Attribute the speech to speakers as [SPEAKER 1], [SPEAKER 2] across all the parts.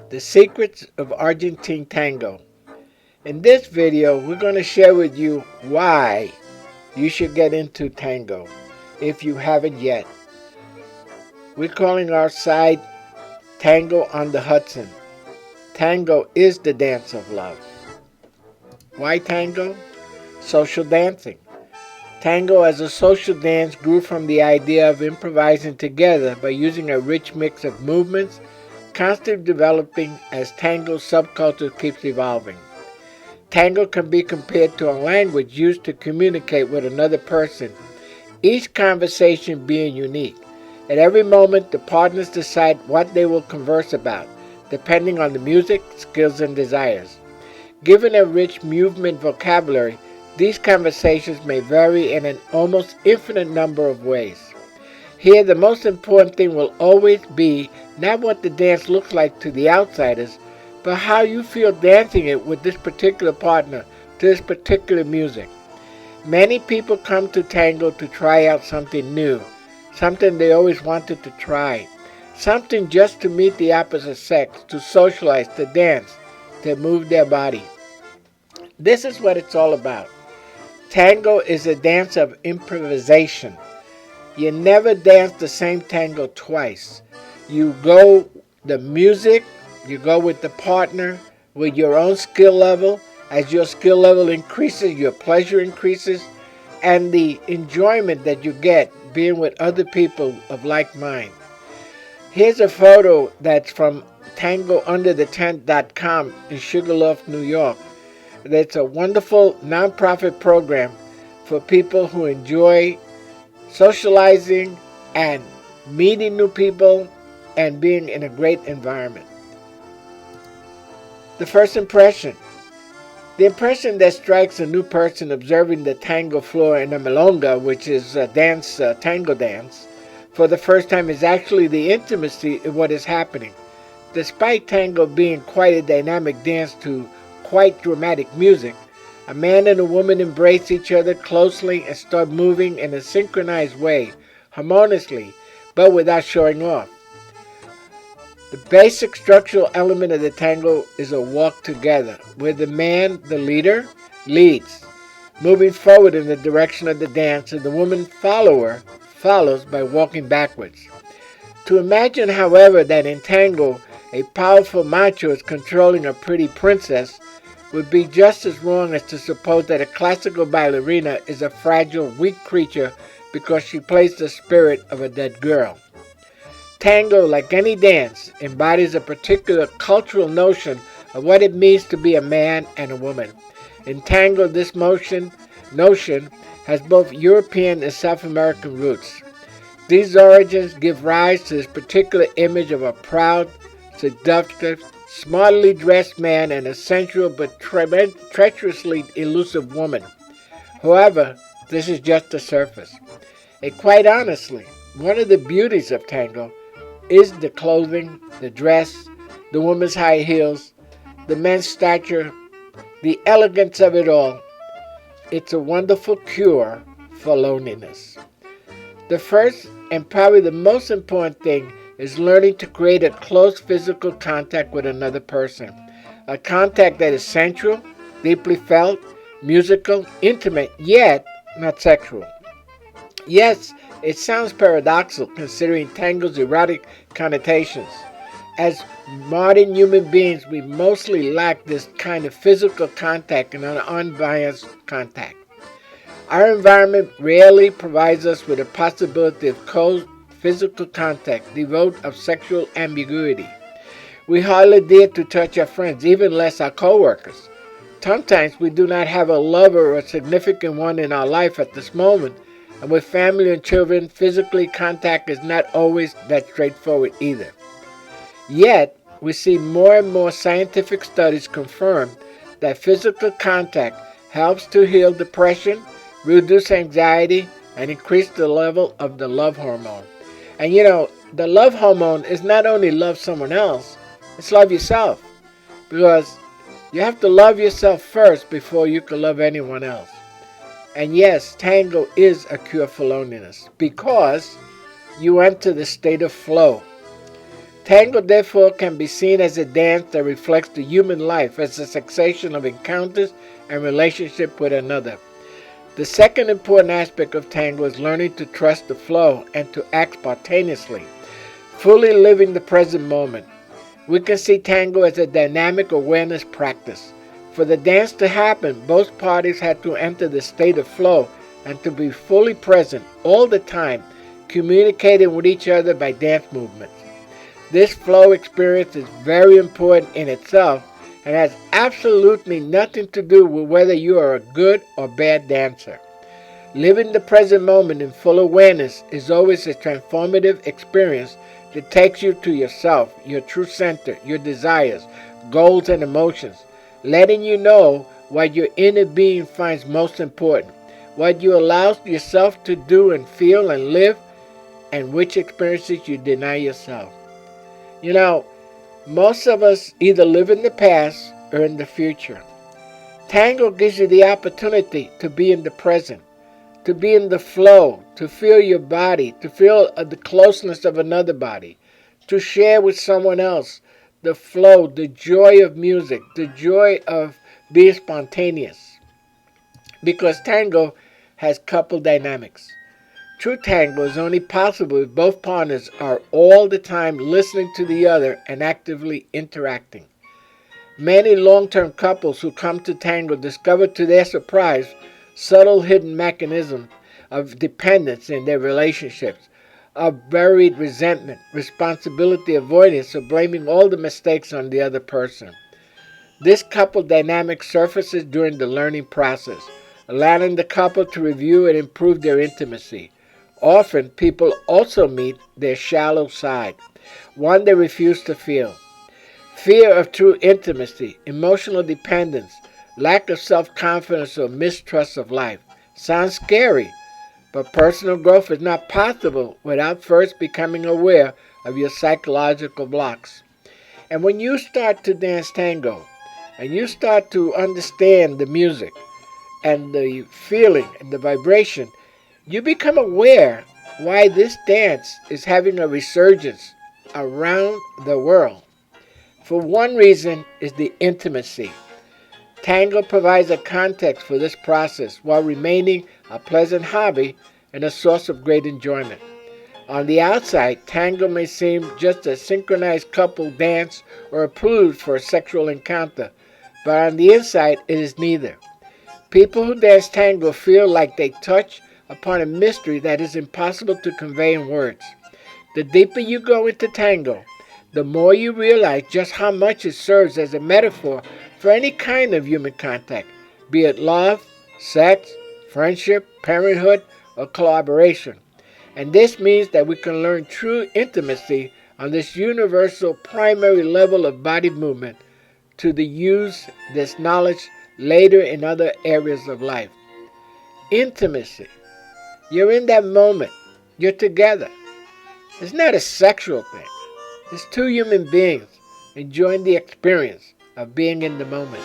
[SPEAKER 1] The Secrets of Argentine Tango. In this video, we're going to share with you why you should get into tango if you haven't yet. We're calling our site Tango on the Hudson. Tango is the dance of love. Why tango? Social dancing. Tango as a social dance grew from the idea of improvising together by using a rich mix of movements, constantly developing as tango subculture keeps evolving. Tango can be compared to a language used to communicate with another person, each conversation being unique. At every moment, the partners decide what they will converse about, depending on the music, skills, and desires. Given a rich movement vocabulary, these conversations may vary in an almost infinite number of ways. Here, the most important thing will always be not what the dance looks like to the outsiders, but how you feel dancing it with this particular partner to this particular music. Many people come to tango to try out something new, something they always wanted to try, something just to meet the opposite sex, to socialize, to dance, to move their body. This is what it's all about. Tango is a dance of improvisation. You never dance the same tango twice. You go the music, you go with the partner, with your own skill level. As your skill level increases, your pleasure increases, and the enjoyment that you get being with other people of like mind. Here's a photo that's from TangoUnderTheTent.com in Sugarloaf, New York. It's a wonderful nonprofit program for people who enjoy socializing and meeting new people and being in a great environment. The first impression. The impression that strikes a new person observing the tango floor in a milonga, which is a tango dance, for the first time is actually the intimacy of what is happening. Despite tango being quite a dynamic dance to quite dramatic music, a man and a woman embrace each other closely and start moving in a synchronized way, harmoniously, but without showing off. The basic structural element of the tango is a walk together, where the man, the leader, leads, moving forward in the direction of the dance, and the woman follower follows by walking backwards. To imagine, however, that in tango a powerful macho is controlling a pretty princess would be just as wrong as to suppose that a classical ballerina is a fragile, weak creature because she plays the spirit of a dead girl. Tango, like any dance, embodies a particular cultural notion of what it means to be a man and a woman. In tango, this notion has both European and South American roots. These origins give rise to this particular image of a proud, seductive, smartly dressed man and a sensual but treacherously elusive woman. However, this is just the surface. And quite honestly, one of the beauties of tango is the clothing, the dress, the woman's high heels, the men's stature, the elegance of it all. It's a wonderful cure for loneliness. The first and probably the most important thing is learning to create a close physical contact with another person. A contact that is sensual, deeply felt, musical, intimate, yet not sexual. Yes, it sounds paradoxical considering tango's erotic connotations. As modern human beings, we mostly lack this kind of physical contact and an unbiased contact. Our environment rarely provides us with a possibility of close physical contact devoid of sexual ambiguity. We hardly dare to touch our friends, even less our co-workers. Sometimes we do not have a lover or a significant one in our life at this moment, and with family and children, physically contact is not always that straightforward either. Yet, we see more and more scientific studies confirm that physical contact helps to heal depression, reduce anxiety, and increase the level of the love hormone. And the love hormone is not only love someone else, it's love yourself. Because you have to love yourself first before you can love anyone else. And yes, tango is a cure for loneliness because you enter the state of flow. Tango, therefore, can be seen as a dance that reflects the human life as a succession of encounters and relationship with another. The second important aspect of tango is learning to trust the flow and to act spontaneously, fully living the present moment. We can see tango as a dynamic awareness practice. For the dance to happen, both parties had to enter the state of flow and to be fully present all the time, communicating with each other by dance movements. This flow experience is very important in itself and has absolutely nothing to do with whether you are a good or bad dancer. Living the present moment in full awareness is always a transformative experience that takes you to yourself, your true center, your desires, goals, and emotions, letting you know what your inner being finds most important, what you allow yourself to do and feel and live, and which experiences you deny yourself. You know, most of us either live in the past or in the future. Tango gives you the opportunity to be in the present, to be in the flow, to feel your body, to feel the closeness of another body, to share with someone else the flow, the joy of music, the joy of being spontaneous. Because tango has couple dynamics. True tango is only possible if both partners are all the time listening to the other and actively interacting. Many long-term couples who come to tango discover to their surprise subtle hidden mechanisms of dependence in their relationships, of buried resentment, responsibility avoidance, or blaming all the mistakes on the other person. This couple dynamic surfaces during the learning process, allowing the couple to review and improve their intimacy. Often, people also meet their shallow side, one they refuse to feel. Fear of true intimacy, emotional dependence, lack of self-confidence, or mistrust of life. Sounds scary, but personal growth is not possible without first becoming aware of your psychological blocks. And when you start to dance tango, and you start to understand the music and the feeling and the vibration, you become aware why this dance is having a resurgence around the world. For one reason is the intimacy. Tango provides a context for this process while remaining a pleasant hobby and a source of great enjoyment. On the outside, tango may seem just a synchronized couple dance or a prelude for a sexual encounter, but on the inside it is neither. People who dance tango feel like they touch upon a mystery that is impossible to convey in words. The deeper you go into tango, the more you realize just how much it serves as a metaphor for any kind of human contact, be it love, sex, friendship, parenthood, or collaboration. And this means that we can learn true intimacy on this universal primary level of body movement to use this knowledge later in other areas of life. Intimacy. You're in that moment. You're together. It's not a sexual thing. It's two human beings enjoying the experience of being in the moment.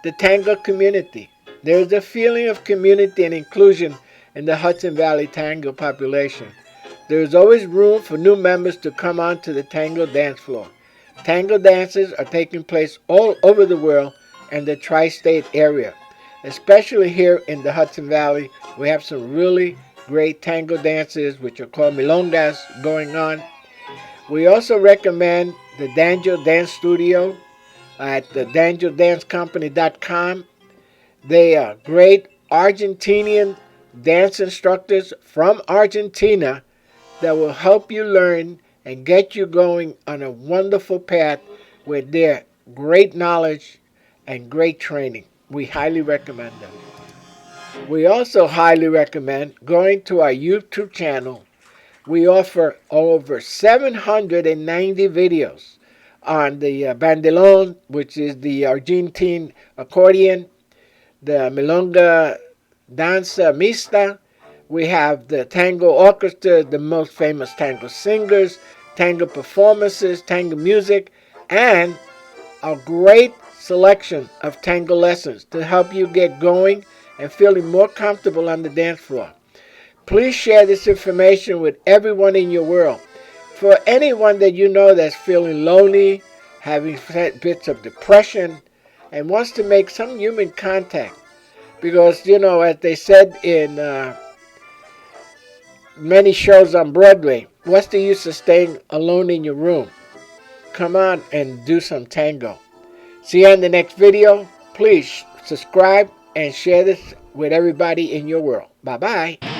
[SPEAKER 1] The tango community. There is a feeling of community and inclusion in the Hudson Valley tango population. There is always room for new members to come onto the tango dance floor. Tango dances are taking place all over the world and the tri-state area. Especially here in the Hudson Valley, we have some really great tango dances, which are called milongas, going on. We also recommend the Danjo Dance Studio at the danjodancecompany.com. They are great Argentinian dance instructors from Argentina that will help you learn and get you going on a wonderful path with their great knowledge and great training. We highly recommend them. We also highly recommend going to our YouTube channel. We offer over 790 videos on the bandolón, which is the Argentine accordion, the milonga danza mixta. We have the tango orchestra, the most famous tango singers, tango performances, tango music, and a great selection of tango lessons to help you get going and feeling more comfortable on the dance floor. Please share this information with everyone in your world. For anyone that you know that's feeling lonely, having bits of depression, and wants to make some human contact. Because, as they said in many shows on Broadway, what's the use of staying alone in your room? Come on and do some tango. See you in the next video. Please subscribe and share this with everybody in your world. Bye-bye.